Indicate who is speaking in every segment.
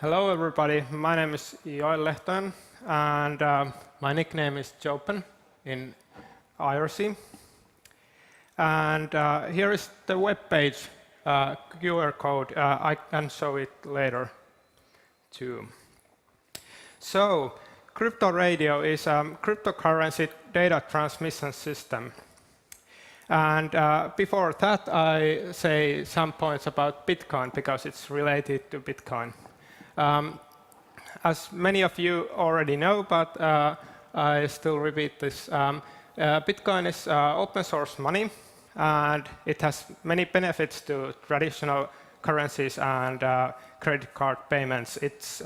Speaker 1: Hello everybody, my name is Lehtonen and my nickname is Jopen in IRC. And here is the web page QR code. I can show it later too. So, crypto radio is a cryptocurrency data transmission system. And before that, I say some points about Bitcoin because it's related to Bitcoin. As many of you already know, but I still repeat this, Bitcoin is open source money, and it has many benefits to traditional currencies and credit card payments. It's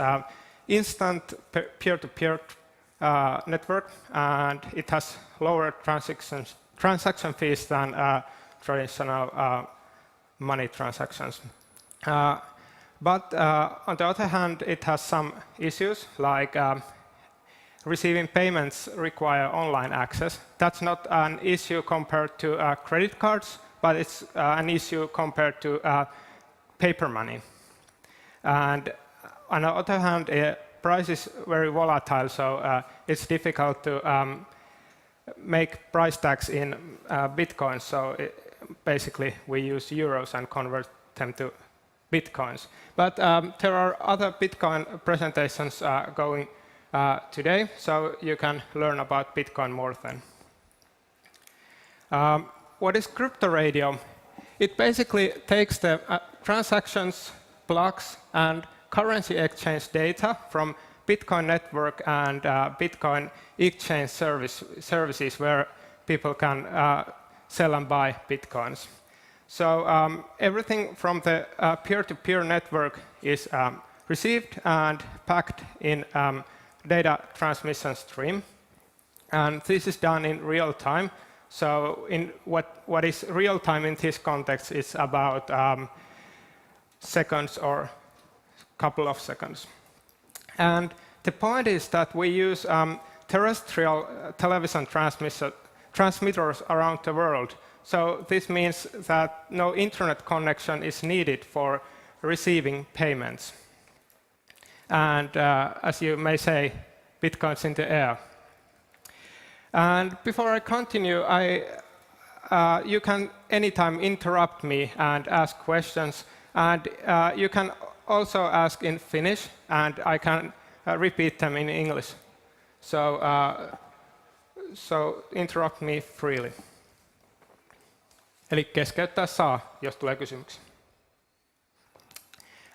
Speaker 1: instant peer-to-peer network, and it has lower transaction fees than traditional money transactions. But on the other hand, it has some issues, like receiving payments require online access. That's not an issue compared to credit cards, but it's an issue compared to paper money. And on the other hand, price is very volatile, so it's difficult to make price tags in Bitcoin. So basically, we use euros and convert them to Bitcoins. But there are other Bitcoin presentations going today, so you can learn about Bitcoin more then. What is crypto radio? It basically takes the transactions, blocks, and currency exchange data from Bitcoin network and Bitcoin exchange services where people can sell and buy Bitcoins. So everything from the peer-to-peer network is received and packed in data transmission stream. And this is done in real time. So in what is real time in this context is about seconds or couple of seconds. And the point is that we use terrestrial television transmitters around the world. So this means that no internet connection is needed for receiving payments. And as you may say, Bitcoin's in the air. And before I continue, you can anytime interrupt me and ask questions. And you can also ask in Finnish, and I can repeat them in English. So interrupt me freely. Eli keskeyttää saa, jos tulee kysymyksiä.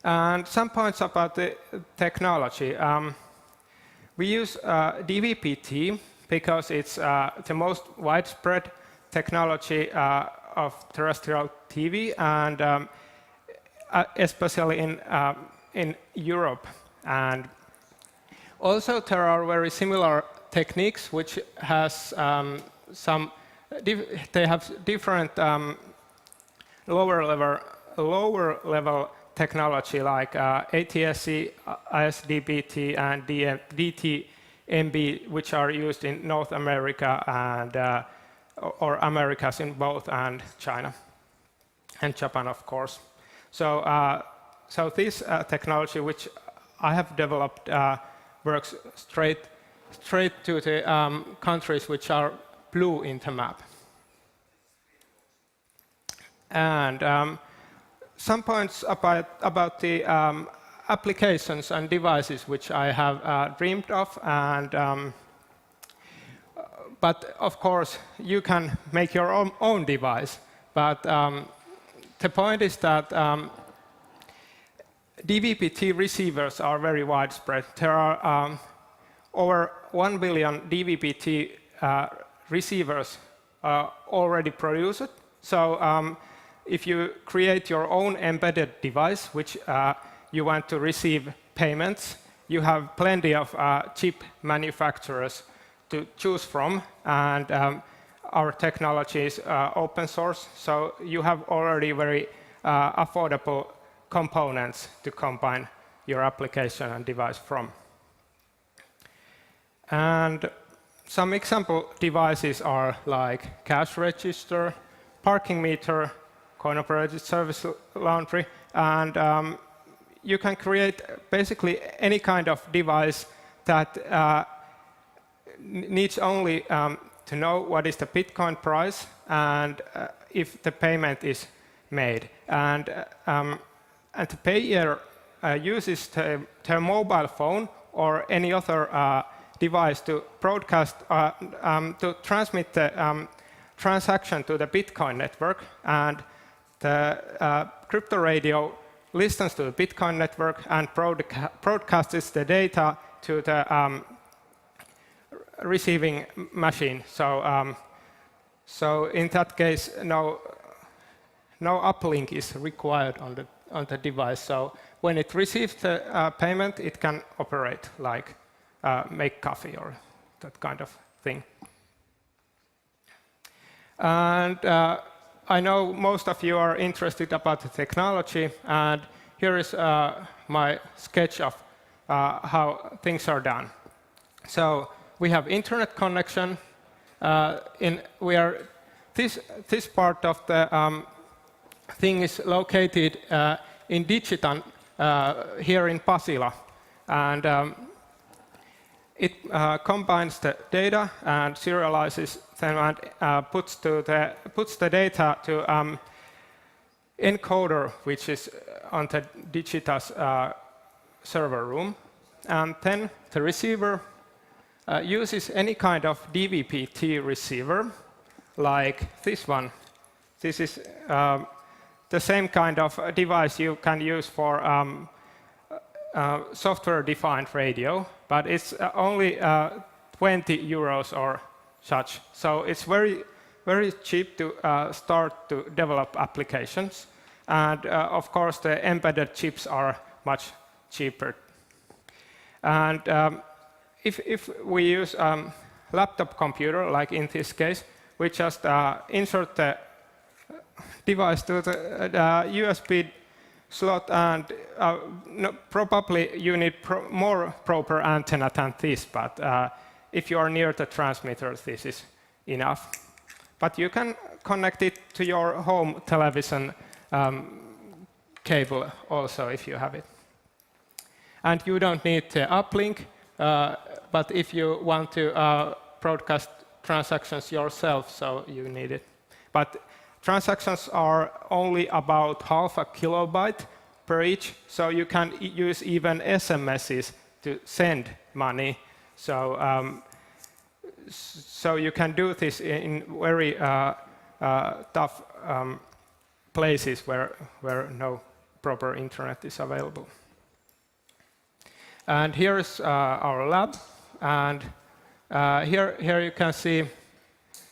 Speaker 1: And some points about the technology. We use DVB-T because it's the most widespread technology of terrestrial TV, and especially in Europe. And also there are very similar techniques which has they have different lower level technology like ATSC, ISDBT, and DTMB, which are used in North America and or Americas in both, and China and Japan, of course. So this technology, which I have developed, works straight to the countries which are blue in the map. And some points about the applications and devices which I have dreamed of. And but of course, you can make your own device. But the point is that DVB-T receivers are very widespread. There are over 1 billion DVB-T receivers already produced. So if you create your own embedded device, which you want to receive payments, you have plenty of chip manufacturers to choose from. And our technology is open source, so you have already very affordable components to combine your application and device from. And some example devices are like cash register, parking meter, coin-operated service laundry, and you can create basically any kind of device that needs only to know what is the Bitcoin price and if the payment is made. And the payer uses the mobile phone or any other device to broadcast, to transmit the transaction to the Bitcoin network. And the crypto radio listens to the Bitcoin network and broadcasts the data to the receiving machine. So in that case, no uplink is required on the device. So when it receives the payment, it can operate like make coffee or that kind of thing. And I know most of you are interested about the technology, and here is my sketch of how things are done. So we have internet connection. This part of the thing is located in Digitan here in Pasila, and it combines the data and serializes them and puts the data to encoder, which is on the Digita's server room, and then the receiver uses any kind of DVB-T receiver, like this one. This is the same kind of device you can use for software-defined radio, but it's only 20 euros or such. So it's very, very cheap to start to develop applications. And of course, the embedded chips are much cheaper. And if we use laptop computer, like in this case, we just insert the device to the USB slot, and probably you need more proper antenna than this, but if you are near the transmitter, this is enough. But you can connect it to your home television cable also if you have it. And you don't need the uplink, but if you want to broadcast transactions yourself, so you need it. But transactions are only about half a kilobyte per each, so you can use even SMSs to send money. So, so you can do this in very tough places where no proper internet is available. And here is our lab, and here you can see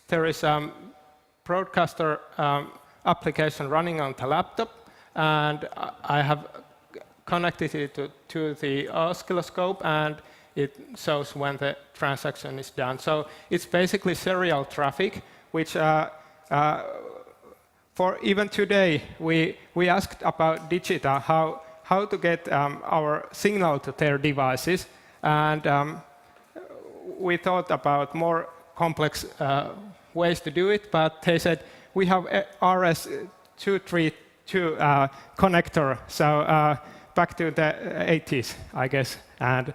Speaker 1: there is broadcaster application running on the laptop, and I have connected it to the oscilloscope, and it shows when the transaction is done. So it's basically serial traffic, which for even today we asked about Digita how to get our signal to their devices, and we thought about more complex ways to do it, but they said we have RS-232 connector, so back to the 80s, I guess, and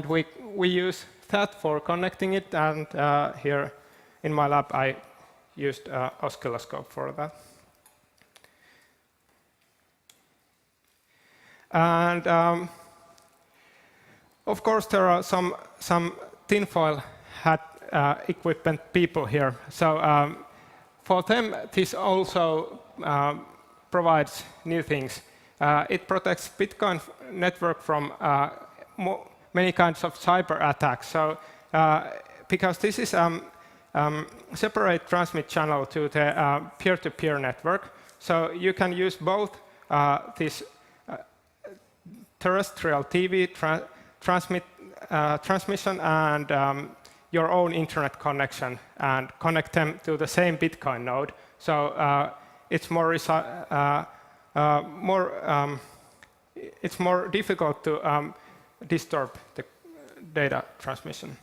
Speaker 1: we use that for connecting it, and here in my lab I used oscilloscope for that. And of course there are some tinfoil hat equipment people here. So for them this also provides new things. It protects Bitcoin network from many kinds of cyber attacks. So because this is separate transmit channel to the peer-to-peer network, so you can use both this terrestrial TV transmission and your own internet connection, and connect them to the same Bitcoin node. So it's more difficult to disturb the data transmission.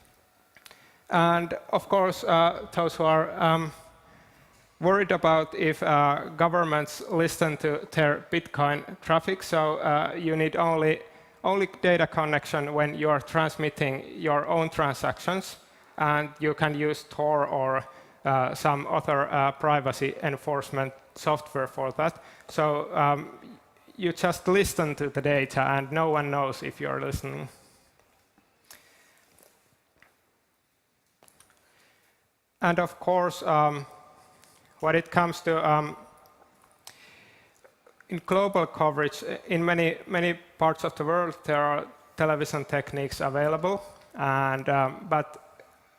Speaker 1: And of course, those who are worried about if governments listen to their Bitcoin traffic. So you need only data connection when you are transmitting your own transactions, and you can use Tor or some other privacy enforcement software for that. So you just listen to the data, and no one knows if you're listening. And of course, when it comes to in global coverage, in many parts of the world, there are television techniques available, and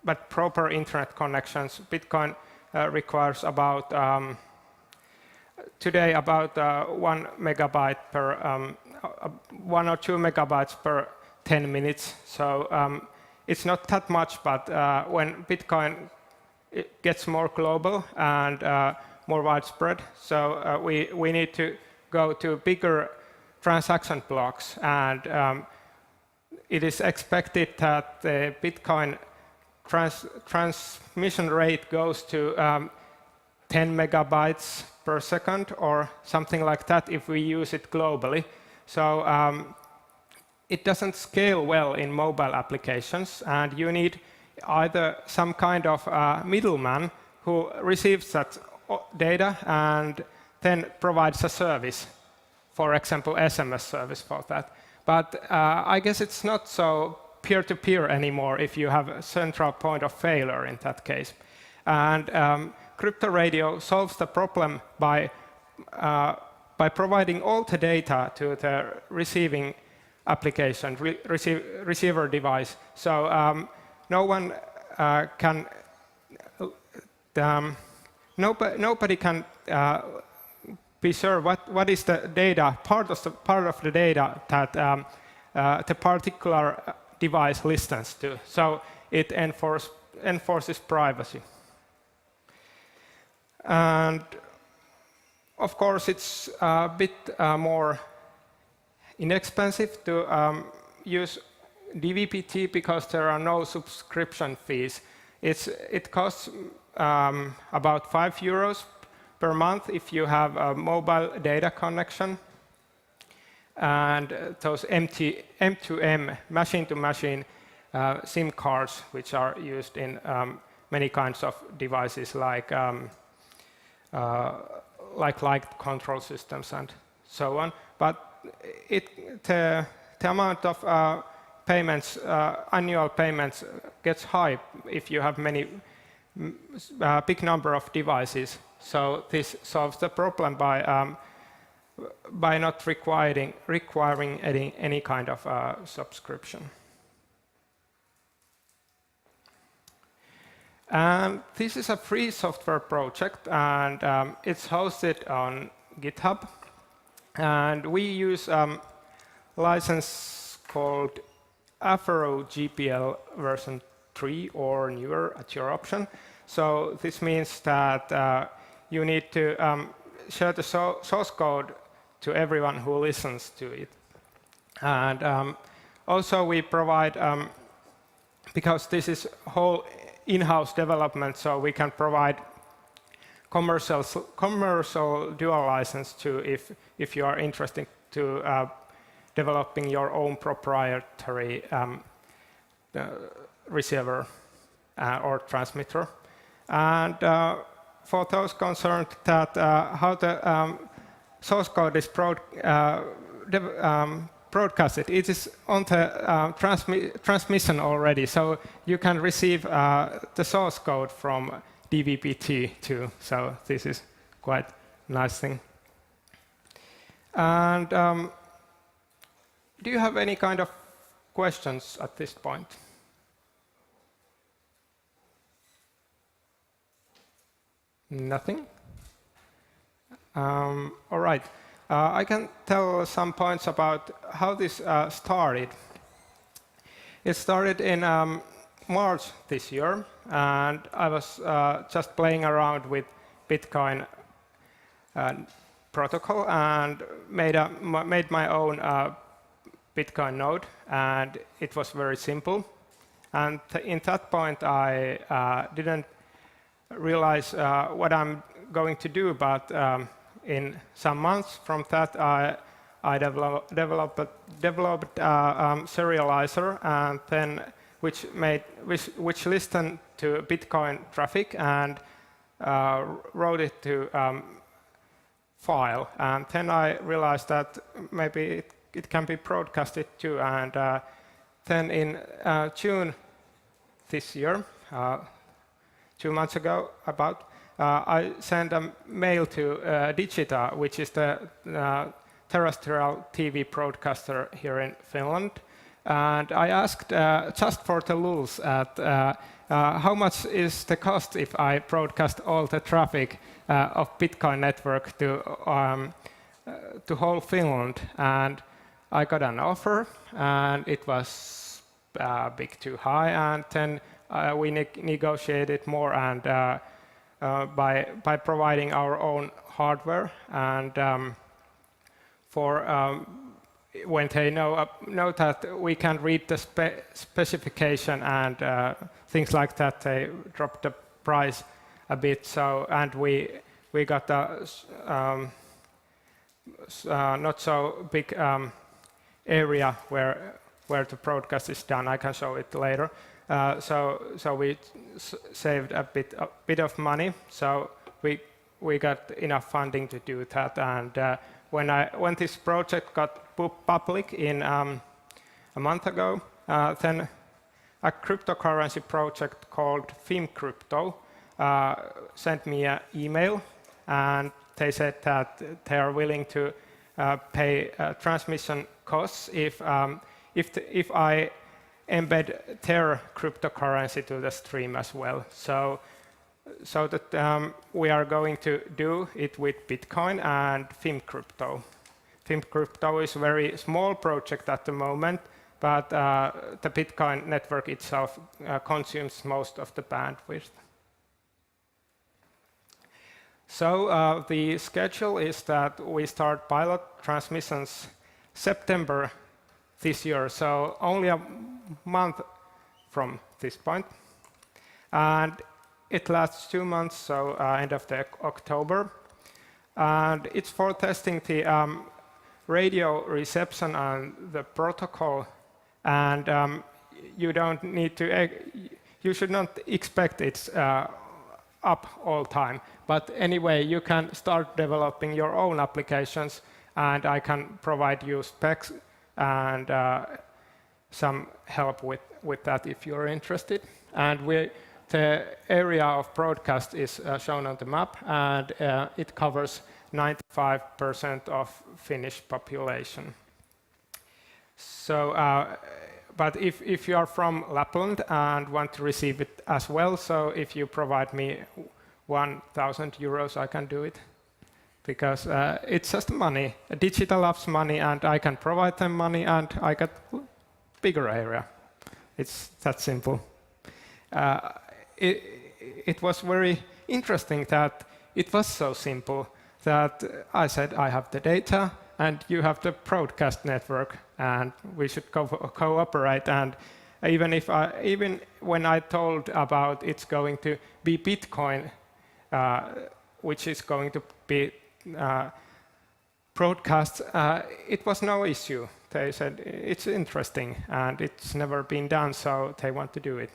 Speaker 1: but proper internet connections. Bitcoin requires about today about 1 megabyte per 1 or 2 megabytes per 10 minutes. So it's not that much, but when Bitcoin gets more global and more widespread, so we need to go to bigger transaction blocks, and it is expected that the Bitcoin transmission rate goes to 10 megabytes per second or something like that if we use it globally. So it doesn't scale well in mobile applications, and you need either some kind of middleman who receives that data and then provides a service, for example, SMS service for that. But I guess it's not so peer-to-peer anymore if you have a central point of failure in that case. And crypto radio solves the problem by providing all the data to the receiving application, receiver device. So no one can, nobody can be sure what is the data, part of the data that the particular device listens to. So it enforces privacy. And of course, it's a bit more inexpensive to use DVB-T because there are no subscription fees. It costs about €5 per month if you have a mobile data connection, and those M2M, machine-to-machine SIM cards, which are used in many kinds of devices like light control systems and so on. But the amount of payments, annual payments, gets high if you have big number of devices. So this solves the problem by not requiring any kind of subscription. And this is a free software project, and it's hosted on GitHub. And we use license called Afro GPL version 3 or newer at your option. So this means that you need to share the source code to everyone who listens to it. And also we provide, because this is whole in-house development, so we can provide commercial dual license to if you are interested to developing your own proprietary receiver or transmitter. And for those concerned that how the source code is broadcasted, it is on the transmission already, so you can receive the source code from DVB-T too. So this is quite a nice thing. And do you have any kind of questions at this point? Nothing? All right. I can tell some points about how this started. It started in March this year, and I was just playing around with Bitcoin protocol and made my own Bitcoin node, and it was very simple. And in that point, I didn't realize what I'm going to do, but in some months from that, I developed a serializer, and then which listened to Bitcoin traffic and wrote it to file. And then I realized that maybe it can be broadcasted too. And then in June this year, 2 months ago, I sent a mail to Digita, which is the terrestrial TV broadcaster here in Finland. And I asked, just for the lulz, how much is the cost if I broadcast all the traffic of Bitcoin network to whole Finland? And I got an offer, and it was a bit too high. And then we negotiated more, and by providing our own hardware, and when they know that we can read the specification and things like that, they dropped the price a bit. So, and we got a not so big area where the broadcast is done. I can show it later. So we saved a bit of money. So we got enough funding to do that. And when this project got public in a month ago, then a cryptocurrency project called FimCrypto sent me an email, and they said that they are willing to pay transmission costs if I embed their cryptocurrency to the stream as well. So that we are going to do it with Bitcoin and FimCrypto. FimCrypto is a very small project at the moment, but the Bitcoin network itself consumes most of the bandwidth. So the schedule is that we start pilot transmissions September this year, so only a month from this point. And it lasts 2 months, so end of October. And it's for testing the radio reception and the protocol. And you should not expect it's up all time. But anyway, you can start developing your own applications, and I can provide you specs and some help with that if you're interested. And the area of broadcast is shown on the map, and it covers 95% of Finnish population. So, but if you are from Lapland and want to receive it as well, so if you provide me 1,000 euros, I can do it. Because it's just money. Digital loves money, and I can provide them money, and I get bigger area. It's that simple. It was very interesting that it was so simple that I said, I have the data, and you have the broadcast network, and we should cooperate. And even when I told about it's going to be Bitcoin, which is going to be broadcast, it was no issue. They said it's interesting and it's never been done, so they want to do it.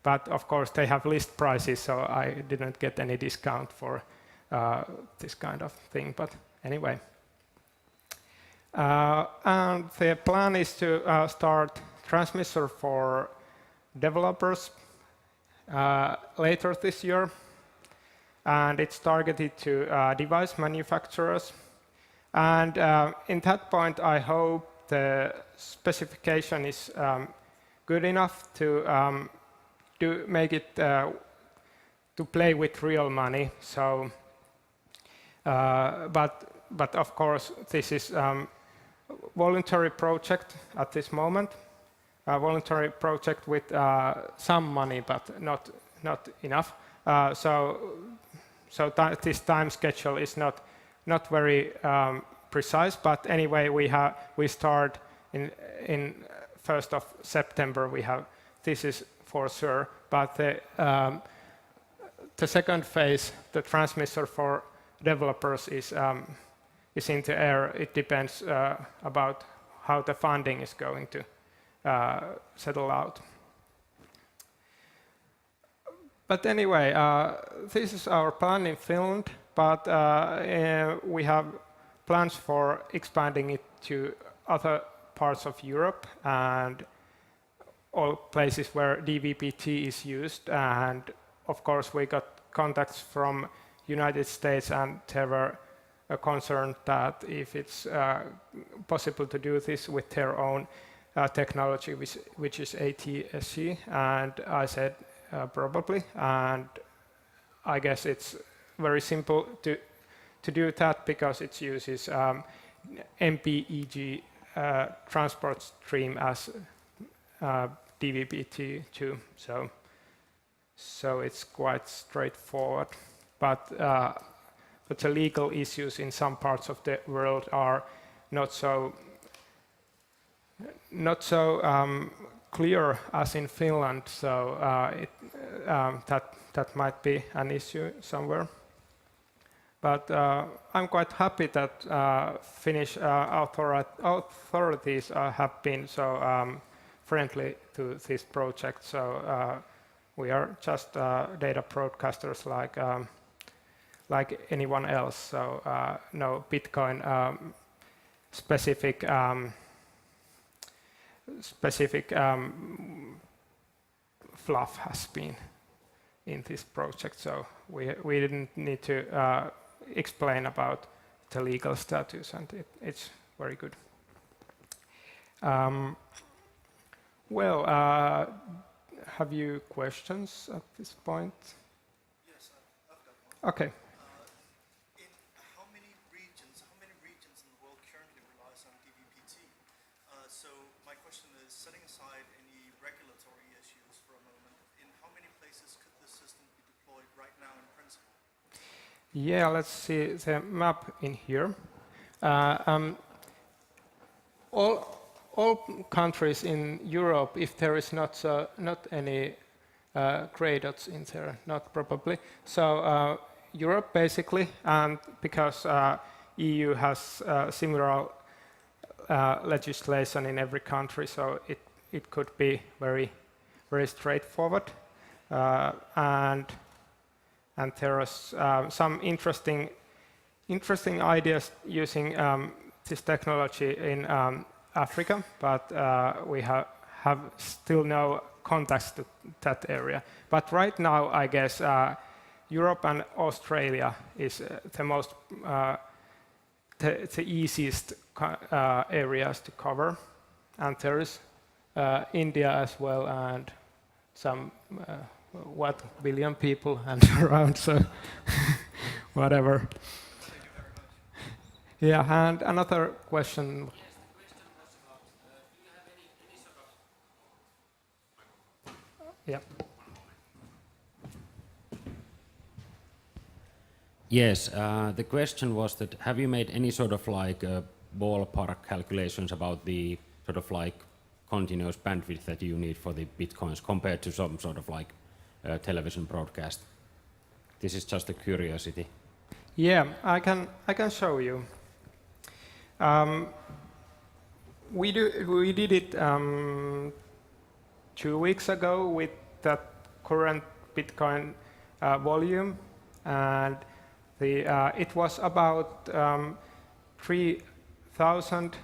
Speaker 1: But of course they have list prices, so I didn't get any discount for this kind of thing. But anyway, and the plan is to start transmitter for developers later this year. And it's targeted to device manufacturers. And in that point, I hope the specification is good enough to make it to play with real money. So, but of course, this is voluntary project at this moment. A voluntary project with some money, but not enough. So this time schedule is not very precise, but anyway, we start in 1st of September. This is for sure, but the second phase, the transmitter for developers is in the air. It depends about how the funding is going to settle out. But anyway, this is our plan in Finland, but we have plans for expanding it to other parts of Europe and all places where DVB-T is used. And of course, we got contacts from United States, and they were concerned that if it's possible to do this with their own technology, which is ATSC, and I said probably, and I guess it's very simple to do that because it uses MPEG transport stream as DVB-T too, so it's quite straightforward. But the legal issues in some parts of the world are not so clear as in Finland, so that might be an issue somewhere. But I'm quite happy that Finnish authorities have been so friendly to this project. So we are just data broadcasters like anyone else. So no Bitcoin specific fluff has been in this project. So we didn't need to explain about the legal status, and it's very good. Well, have you questions at this point?
Speaker 2: Yes, I've got one.
Speaker 1: Okay.
Speaker 2: In how many regions in the world currently relies on DVB-T? So my question is, setting aside any regulatory issues for a moment, in how many places could this system be deployed right now in principle?
Speaker 1: Yeah, let's see the map in here. All countries in Europe, if there is not any gray dots in there, not probably. So Europe basically, and because EU has similar legislation in every country, so it could be very straightforward. And there are some interesting ideas using this technology in Africa, but we have still no contacts to that area. But right now, I guess Europe and Australia is the easiest areas to cover, and there is India as well, and some billion people and around, so whatever.
Speaker 2: Thank you very much.
Speaker 1: Yeah, and another question.
Speaker 3: Yes, the question was about, do you have any sort of...
Speaker 1: Yeah.
Speaker 3: Yes, the question was that have you made any sort of like ballpark calculations about the sort of like continuous bandwidth that you need for the bitcoins compared to some sort of like television broadcast? This is just a curiosity.
Speaker 1: Yeah, I can show you. We did it 2 weeks ago with that current Bitcoin volume, and it was about 3,000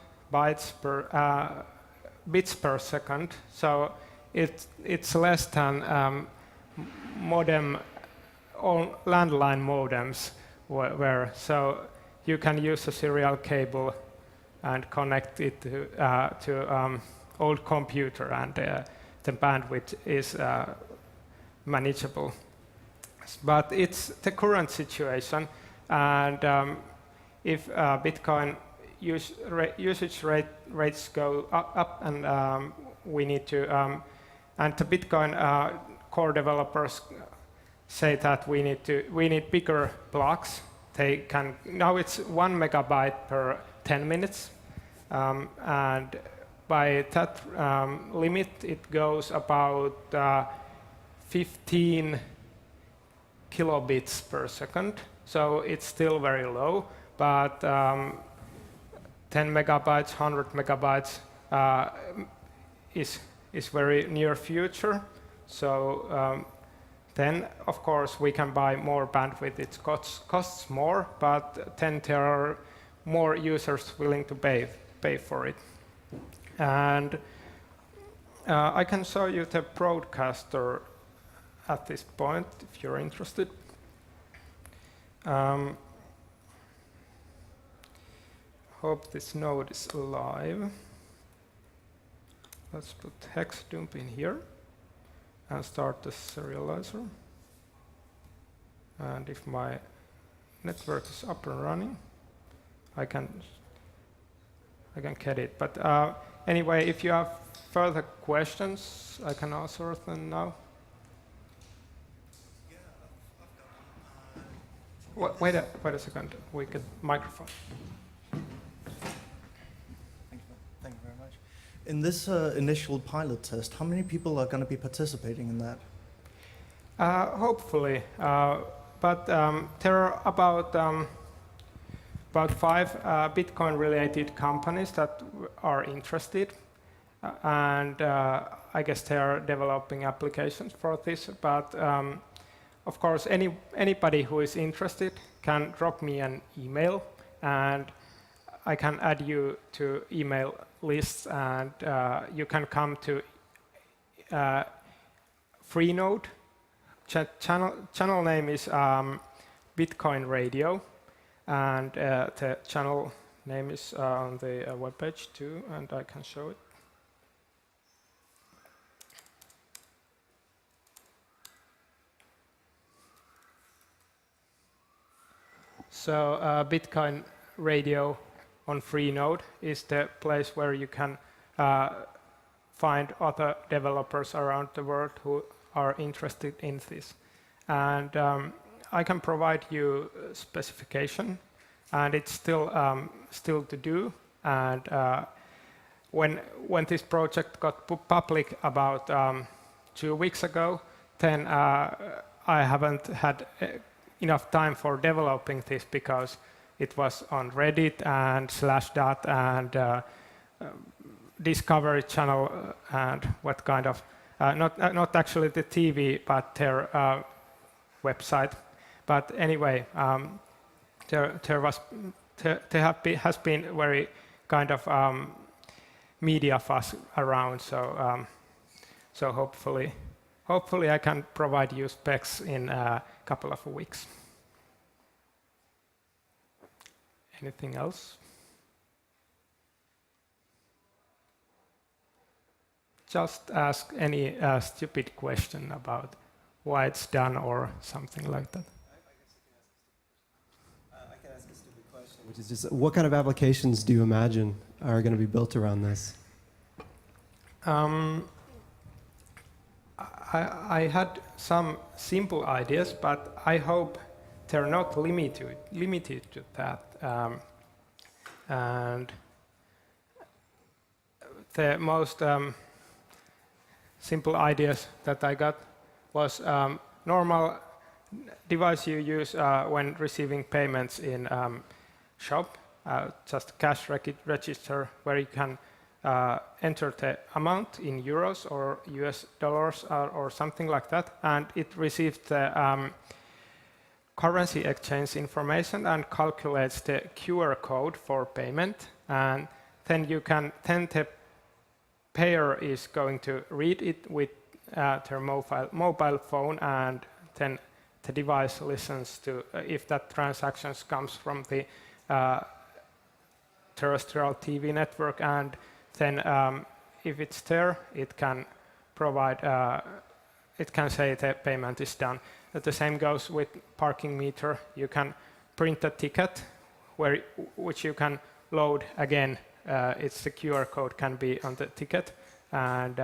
Speaker 1: bits per second. So it's less than modem, all landline modems were. So you can use a serial cable and connect it to old computer, and the bandwidth is manageable. But it's the current situation, and if Bitcoin usage rates go up, and we need to, and the Bitcoin core developers say that we need bigger blocks. They can now it's 1 megabyte per 10 minutes, and by that limit it goes about 15 kilobits per second, so it's still very low, but 10 megabytes, 100 megabytes is very near future. So then, of course, we can buy more bandwidth. It costs more, but then there are more users willing to pay for it. And I can show you the broadcaster at this point, if you're interested. Hope this node is live. Let's put hex dump in here and start the serializer. And if my network is up and running, I can get it. But anyway, if you have further questions, I can answer them now.
Speaker 2: Yeah, I've got one.
Speaker 1: Wait a second. We get microphone.
Speaker 2: Thank you very much. In this initial pilot test, how many people are going to be participating in that?
Speaker 1: Hopefully, but there are about 5 Bitcoin-related companies that are interested, and I guess they are developing applications for this. But of course, anybody who is interested can drop me an email, and I can add you to email lists, and you can come to Freenode. Channel name is Bitcoin Radio, and the channel name is on the webpage too, and I can show it. So Bitcoin Radio on Freenode is the place where you can find other developers around the world who are interested in this. And I can provide you specification, and it's still to do. And when this project got public about 2 weeks ago, then I haven't had enough time for developing this because it was on Reddit and Slashdot and Discovery Channel and what kind of not actually the TV, but their website. But anyway, there has been very kind of media fuss around. So so hopefully I can provide you specs in a couple of weeks. Anything else? Just ask any stupid question about why it's done or something like that.
Speaker 4: I can ask a stupid question, which is just, what kind of applications do you imagine are going to be built around this?
Speaker 1: I had some simple ideas, but I hope they're not limited to that. And the most simple ideas that I got was normal device you use when receiving payments in shop, just cash register where you can enter the amount in euros or US dollars or something like that, and it receives the currency exchange information and calculates the QR code for payment, and then the payer is going to read it with their mobile phone, and then the device listens to if that transaction comes from the terrestrial TV network, and then if it's there, it can provide, it can say the payment is done. The same goes with parking meter. You can print a ticket which you can load again. It's the QR code can be on the ticket, and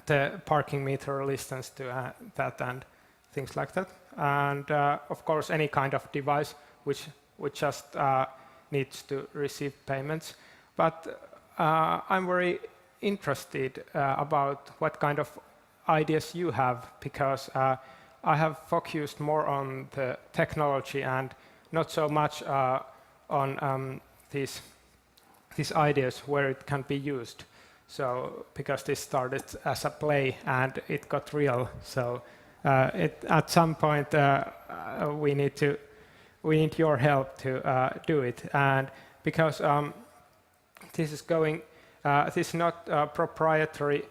Speaker 1: the parking meter listens to that and things like that. And of course, any kind of device which just needs to receive payments. But I'm very interested about what kind of ideas you have, because I have focused more on the technology and not so much on these ideas where it can be used. So because this started as a play and it got real, so at some point we need your help to do it. And because this is not a proprietary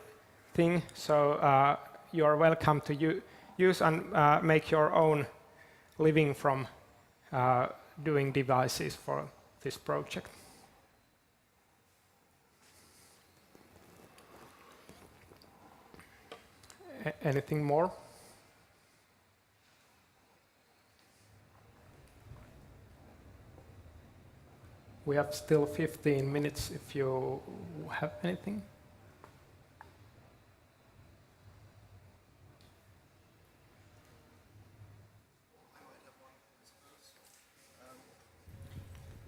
Speaker 1: thing, so you are welcome to use and make your own living from doing devices for this project. Anything more? We have still 15 minutes if you have anything.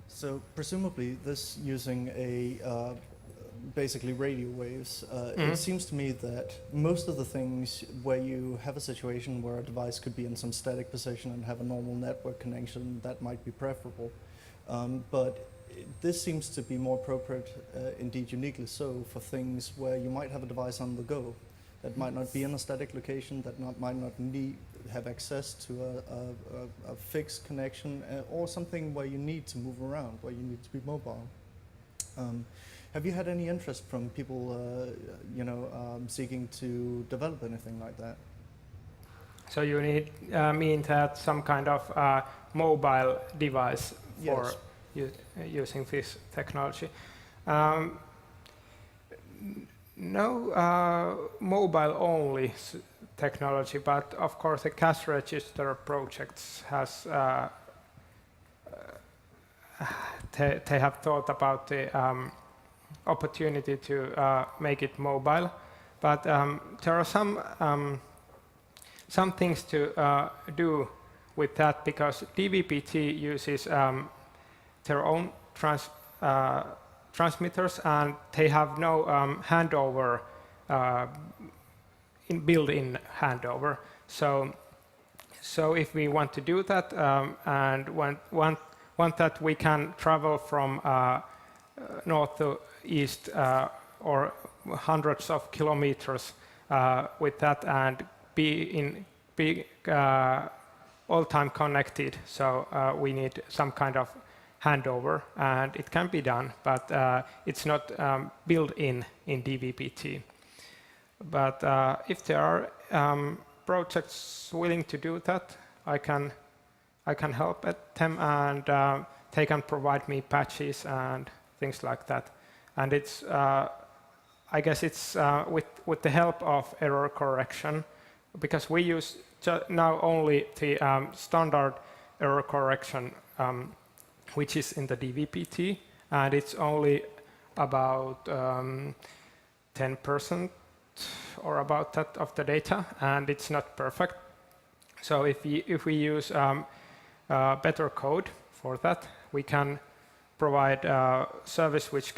Speaker 2: So presumably this using a basically radio waves, it seems to me that most of the things where you have a situation where a device could be in some static position and have a normal network connection, that might be preferable. But this seems to be more appropriate, indeed uniquely so, for things where you might have a device on the go that might not be in a static location, that might not have access to a fixed connection, or something where you need to move around, where you need to be mobile. Have you had any interest from people, seeking to develop anything like that?
Speaker 1: So you mean that some kind of mobile device for using this technology? No mobile-only technology, but of course the cash register projects has they have thought about the opportunity to make it mobile, but there are some things to do with that, because DVB-T uses their own transmitters, and they have no handover, built-in handover. So if we want to do that and want that we can travel from north to east or hundreds of kilometers with that and be all time connected. So we need some kind of handover, and it can be done, but it's not built in DVB-T. But if there are projects willing to do that, I can help at them, and they can provide me patches and things like that. And it's I guess it's with the help of error correction, because we use now only the standard error correction, which is in the DVB-T, and it's only about 10% or about that of the data, and it's not perfect. So if we use better code for that, we can provide a service which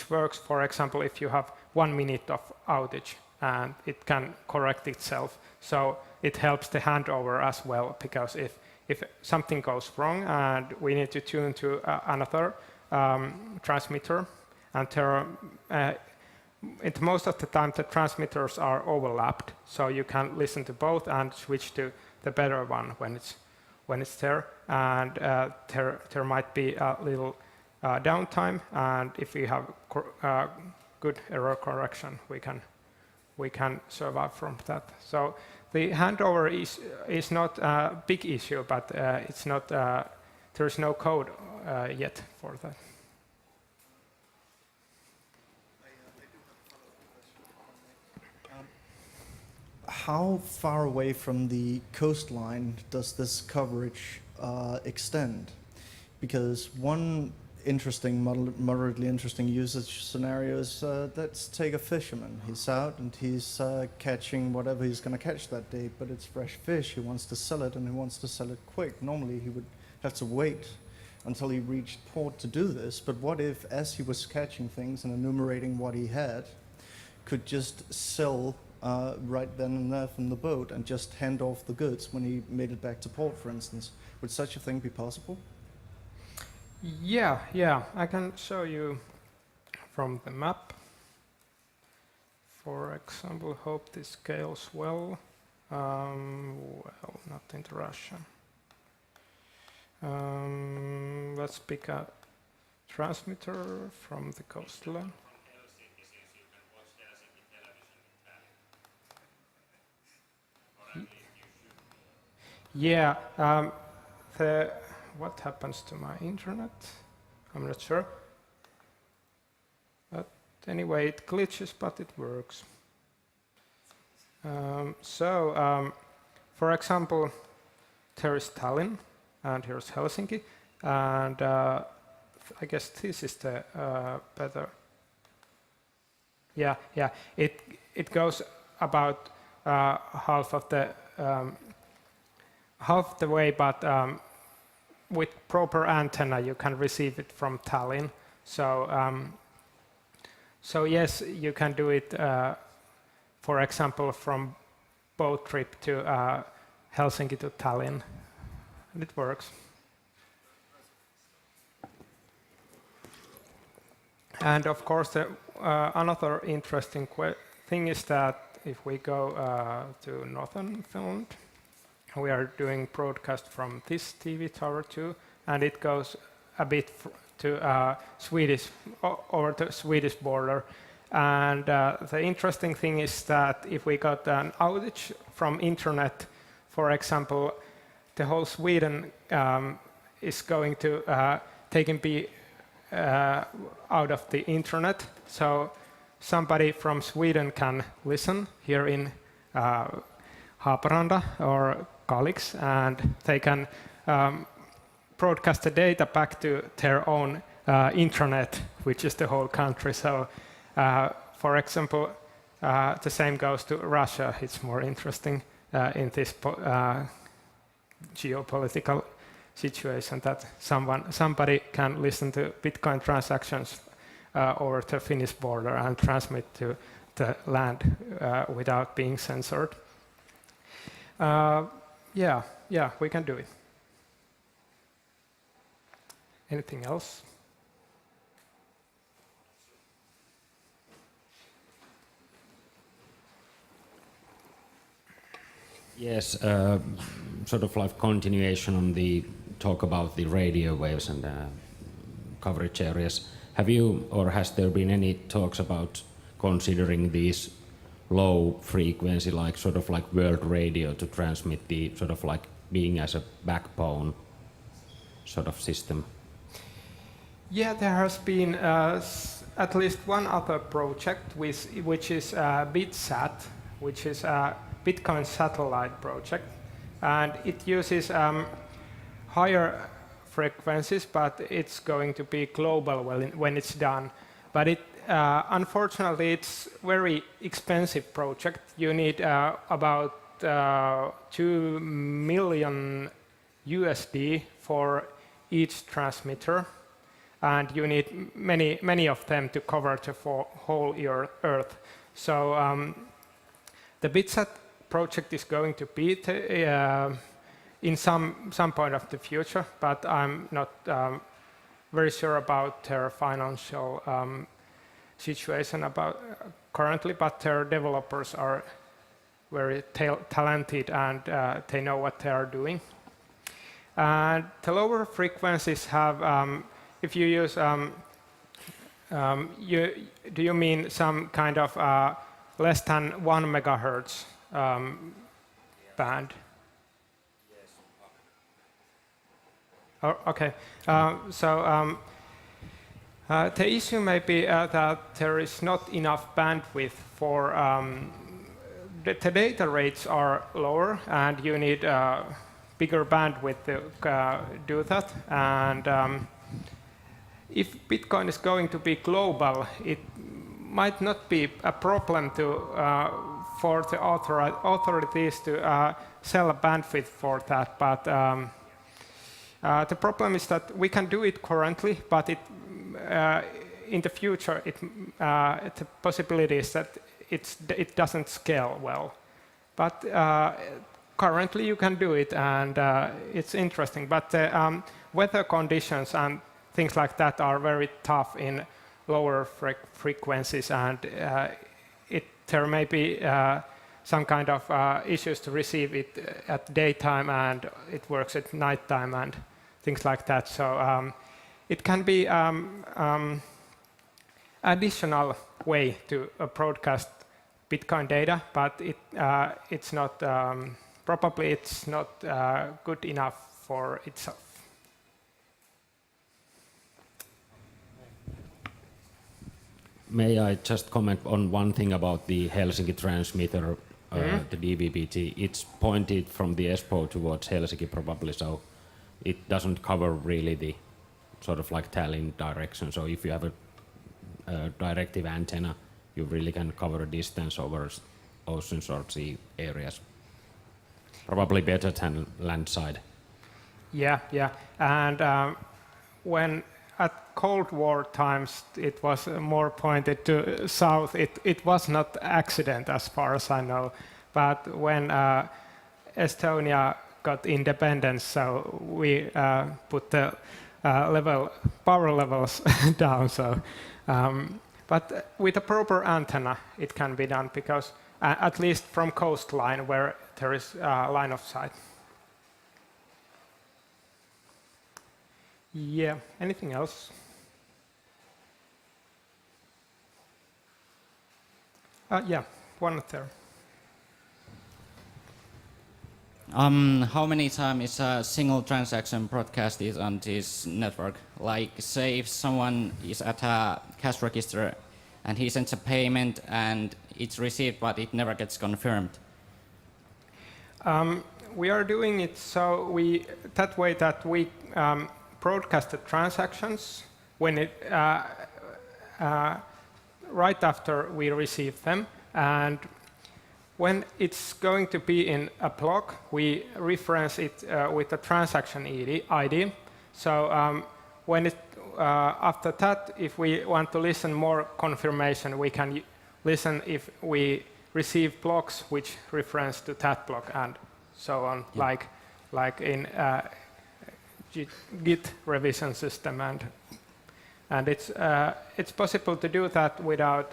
Speaker 1: works, for example, if you have 1 minute of outage, and it can correct itself. So it helps the handover as well, because if something goes wrong and we need to tune to another transmitter, and most of the time the transmitters are overlapped, so you can listen to both and switch to the better one when it's there. And there might be a little downtime, and if we have good error correction, we can survive from that. So the handover is not a big issue, but it's not there is no code yet for that.
Speaker 2: How far away from the coastline does this coverage extend? Because one moderately interesting usage scenario is let's take a fisherman. He's out and he's catching whatever he's going to catch that day, but it's fresh fish. He wants to sell it, and he wants to sell it quick. Normally he would have to wait until he reached port to do this, but what if, as he was catching things and enumerating what he had, could just sell right then and there from the boat and just hand off the goods when he made it back to port, for instance. Would such a thing be possible?
Speaker 1: Yeah, I can show you from the map. For example, hope this scales well. Well, not into Russia. Let's pick a transmitter from the coastline. Yeah, what happens to my internet? I'm not sure. But anyway, it glitches, but it works. For example, there is Tallinn, and here's Helsinki, and I guess this is the better. Yeah, it goes about half the way, but with proper antenna you can receive it from Tallinn. So yes, you can do it, for example, from boat trip to Helsinki to Tallinn, and it works. And of course, another interesting thing is that if we go to northern Finland, we are doing broadcast from this TV tower too, and it goes a bit to Swedish, over the Swedish border. And the interesting thing is that if we got an outage from internet, for example, the whole Sweden is going to be out of the internet. So somebody from Sweden can listen here in Haparanda or Kalix, and they can broadcast the data back to their own internet, which is the whole country. So, for example, the same goes to Russia. It's more interesting in this geopolitical situation that somebody can listen to Bitcoin transactions over the Finnish border and transmit to the land without being censored. Yeah, we can do it. Anything else?
Speaker 3: Yes, sort of like continuation on the talk about the radio waves and coverage areas. Have you, or has there been any talks about considering these low frequency, like sort of like world radio, to transmit the sort of like being as a backbone sort of system?
Speaker 1: Yeah, there has been at least one other project which is BitSat, which is a Bitcoin satellite project, and it uses higher frequencies, but it's going to be global when it's done. But unfortunately, it's very expensive project. You need about $2 million USD for each transmitter, and you need many of them to cover the whole Earth. So the BitSat project is going to be in some point of the future, but I'm not very sure about their financial situation currently, but their developers are very talented, and they know what they are doing. And the lower frequencies have, if you use, do you mean some kind of less than 1 megahertz band?
Speaker 3: Yes.
Speaker 1: Oh, okay. The issue may be that there is not enough bandwidth for the data rates are lower, and you need bigger bandwidth to do that. And if Bitcoin is going to be global, it might not be a problem for the authorities to sell a bandwidth for that. But the problem is that we can do it currently, but in the future, the possibility is that it doesn't scale well. But currently you can do it, and it's interesting. But the weather conditions and things like that are very tough in lower frequencies, and there may be some kind of issues to receive it at daytime, and it works at nighttime and things like that. So it can be additional way to broadcast Bitcoin data, but it's not probably it's not good enough for itself.
Speaker 3: May I just comment on one thing about the Helsinki transmitter, the DVB-T? It's pointed from the Espoo towards Helsinki probably, so it doesn't cover really the sort of like Tallinn direction. So if you have a directive antenna, you really can cover a distance over oceans or sea areas. Probably better than land side.
Speaker 1: Yeah, yeah. And when at Cold War times it was more pointed to south, it was not accident as far as I know. But when Estonia got independence, so we put the power levels down. So, but with a proper antenna, it can be done, because at least from coastline where there is line of sight. Yeah. Anything else? Yeah, one there.
Speaker 5: How many times is a single transaction broadcasted on this network? Like, say if someone is at a cash register and he sends a payment and it's received but it never gets confirmed.
Speaker 1: We are doing it so that way that we broadcast the transactions when it right after we receive them, and when it's going to be in a block, we reference it with the transaction ID. So when after that, if we want to listen more confirmation, we can listen if we receive blocks which reference to that block and so on, yeah. like in Git revision system, and it's possible to do that without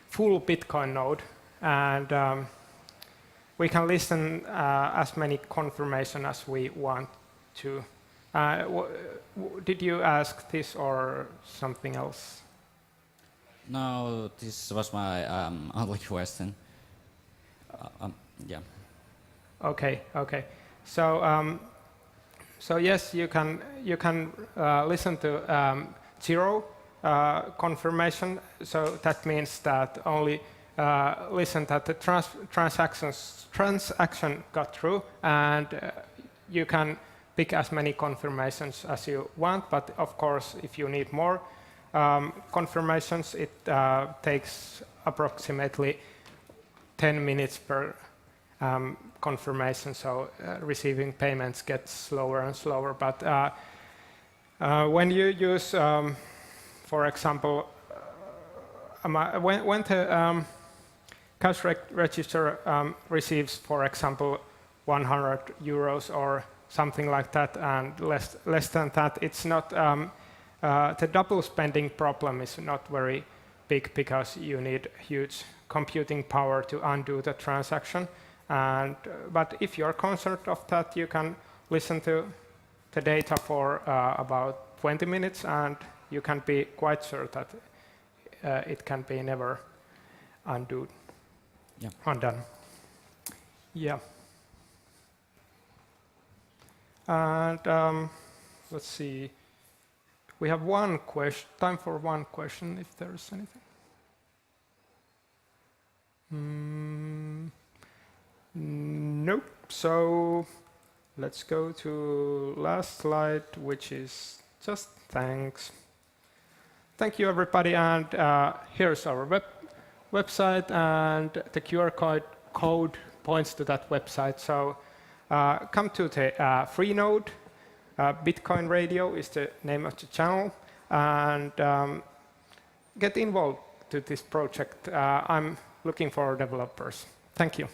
Speaker 1: full Bitcoin node, and we can listen as many confirmation as we want to. Did you ask this or something else?
Speaker 5: No, this was my only question. Yeah. Okay.
Speaker 1: So yes, you can listen to zero confirmation. So that means that only listen that the transaction got through, and you can pick as many confirmations as you want. But of course, if you need more confirmations, it takes approximately 10 minutes per confirmation, so receiving payments gets slower and slower. But when you use, for example, when the cash register receives, for example, 100 euros or something like that, and less than that, it's not the double spending problem is not very big, because you need huge computing power to undo the transaction. But if you're concerned of that, you can listen to the data for about 20 minutes, and you can be quite sure that it can be never undone. Yeah. And let's see. We have one question. Time for one question, if there is anything. Nope. So let's go to last slide, which is just thanks. Thank you, everybody. And here's our website, and the QR code points to that website. So come to the free node. Bitcoin Radio is the name of the channel, and get involved to this project. I'm looking for developers. Thank you.